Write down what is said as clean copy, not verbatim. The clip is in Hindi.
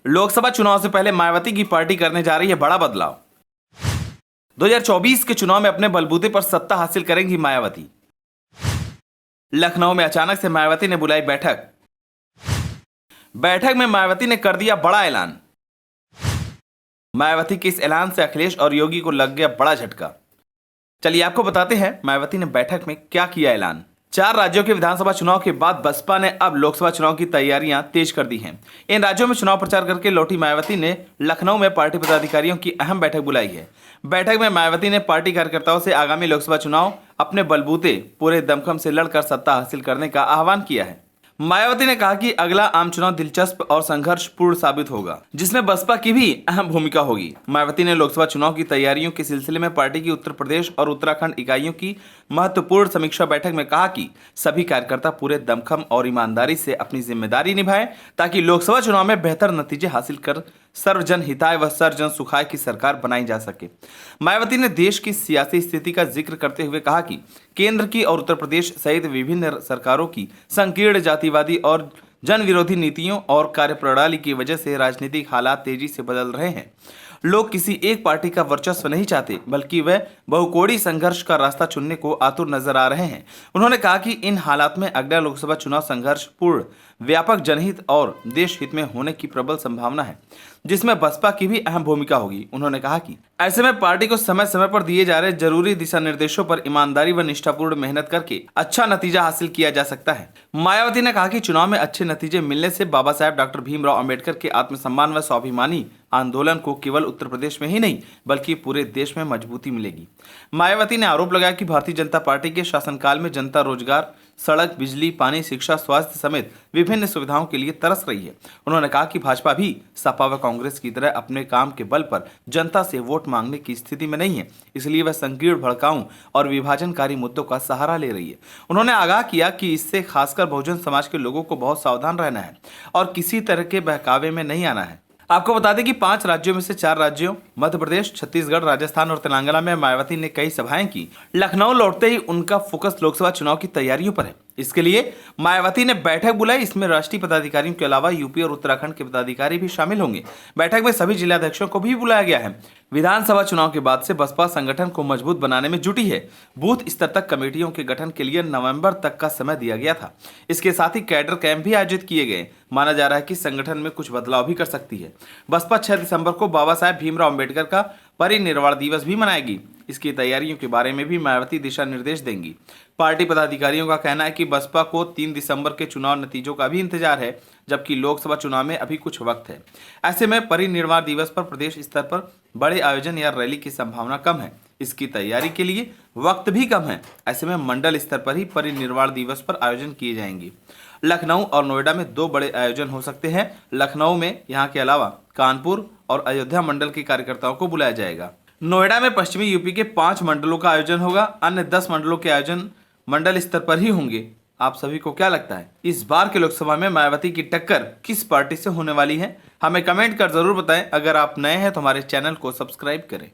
लोकसभा चुनाव से पहले मायावती की पार्टी करने जा रही है बड़ा बदलाव। 2024 के चुनाव में अपने बलबूते पर सत्ता हासिल करेंगी मायावती। लखनऊ में अचानक से मायावती ने बुलाई बैठक। बैठक में मायावती ने कर दिया बड़ा ऐलान। मायावती के इस ऐलान से अखिलेश और योगी को लग गया बड़ा झटका। चलिए आपको बताते हैं मायावती ने बैठक में क्या किया ऐलान। 4 राज्यों के विधानसभा चुनाव के बाद बसपा ने अब लोकसभा चुनाव की तैयारियां तेज कर दी हैं। इन राज्यों में चुनाव प्रचार करके लौटी मायावती ने लखनऊ में पार्टी पदाधिकारियों की अहम बैठक बुलाई है। बैठक में मायावती ने पार्टी कार्यकर्ताओं से आगामी लोकसभा चुनाव अपने बलबूते पूरे दमखम से लड़कर सत्ता हासिल करने का आह्वान किया है। मायावती ने कहा कि अगला आम चुनाव दिलचस्प और संघर्षपूर्ण साबित होगा, जिसमें बसपा की भी अहम भूमिका होगी। मायावती ने लोकसभा चुनाव की तैयारियों के सिलसिले में पार्टी की उत्तर प्रदेश और उत्तराखंड इकाइयों की महत्वपूर्ण समीक्षा बैठक में कहा कि सभी कार्यकर्ता पूरे दमखम और ईमानदारी से अपनी जिम्मेदारी निभाएं ताकि लोकसभा चुनाव में बेहतर नतीजे हासिल कर सर्वजन हिताय व सर्वजन सुखाय की सरकार बनाई जा सके। मायावती ने देश की सियासी स्थिति का जिक्र करते हुए कहा कि केंद्र की और उत्तर प्रदेश सहित विभिन्न सरकारों की संकीर्ण जातिवादी और जन विरोधी नीतियों और कार्यप्रणाली की वजह से राजनीतिक हालात तेजी से बदल रहे हैं। लोग किसी एक पार्टी का वर्चस्व नहीं चाहते, बल्कि वे बहुकोणीय संघर्ष का रास्ता चुनने को आतुर नजर आ रहे हैं। उन्होंने कहा कि इन हालात में अगला लोकसभा चुनाव संघर्षपूर्ण, व्यापक जनहित और देश हित में होने की प्रबल संभावना है, जिसमें बसपा की भी अहम भूमिका होगी। उन्होंने कहा कि ऐसे में पार्टी को समय समय पर दिए जा रहे जरूरी दिशा निर्देशों पर ईमानदारी व निष्ठापूर्ण मेहनत करके अच्छा नतीजा हासिल किया जा सकता है। मायावती ने कहा कि चुनाव में अच्छे नतीजे मिलने से बाबा साहेब डॉक्टर भीमराव अंबेडकर के आत्मसम्मान व स्वाभिमानी आंदोलन को केवल उत्तर प्रदेश में ही नहीं बल्कि पूरे देश में मजबूती मिलेगी। मायावती ने आरोप लगाया कि भारतीय जनता पार्टी के शासनकाल में जनता रोजगार, सड़क, बिजली, पानी, शिक्षा, स्वास्थ्य समेत विभिन्न सुविधाओं के लिए तरस रही है। उन्होंने कहा कि भाजपा भी सपा व कांग्रेस की तरह अपने काम के बल पर जनता से वोट मांगने की स्थिति में नहीं है, इसलिए वह संकीर्ण, भड़काऊ और विभाजनकारी मुद्दों का सहारा ले रही है। उन्होंने आगाह किया कि इससे खासकर बहुजन समाज के लोगों को बहुत सावधान रहना है और किसी तरह के बहकावे में नहीं आना है। आपको बता दें कि 5 राज्यों में से 4 राज्यों मध्य प्रदेश, छत्तीसगढ़, राजस्थान और तेलंगाना में मायावती ने कई सभाएं की। लखनऊ लौटते ही उनका फोकस लोकसभा चुनाव की तैयारियों पर है। इसके लिए मायावती ने बैठक बुलाई। इसमें राष्ट्रीय पदाधिकारियों के अलावा यूपी और उत्तराखंड के पदाधिकारी भी शामिल होंगे। बैठक में सभी जिलाध्यक्षों को भी बुलाया गया है। विधानसभा चुनाव के बाद से बसपा संगठन को मजबूत बनाने में जुटी है। बूथ स्तर तक कमेटियों के गठन के लिए नवंबर तक का समय दिया गया था। इसके साथ ही कैडर कैंप भी आयोजित किए गए। माना जा रहा है कि संगठन में कुछ बदलाव भी कर सकती है। बसपा 6 दिसंबर को बाबा साहेब भीमराव अंबेडकर का परिनिर्वाण दिवस भी मनाएगी। इसकी तैयारियों के बारे में भी मायावती दिशा निर्देश देंगी। पार्टी पदाधिकारियों का कहना है कि बसपा को 3 दिसंबर के चुनाव नतीजों का भी इंतजार है, जबकि लोकसभा चुनाव में अभी कुछ वक्त है। ऐसे में परिनिर्वाण दिवस पर प्रदेश स्तर पर बड़े आयोजन या रैली की संभावना कम है। इसकी तैयारी के लिए वक्त भी कम है। ऐसे में मंडल स्तर पर ही परिनिर्वाण दिवस पर आयोजन किए जाएंगे। लखनऊ और नोएडा में 2 बड़े आयोजन हो सकते हैं। लखनऊ में यहाँ के अलावा कानपुर और अयोध्या मंडल के कार्यकर्ताओं को बुलाया जाएगा। नोएडा में पश्चिमी यूपी के 5 मंडलों का आयोजन होगा। अन्य 10 मंडलों के आयोजन मंडल स्तर पर ही होंगे। आप सभी को क्या लगता है, इस बार के लोकसभा में मायावती की टक्कर किस पार्टी से होने वाली है? हमें कमेंट कर जरूर बताएं। अगर आप नए हैं तो हमारे चैनल को सब्सक्राइब करें।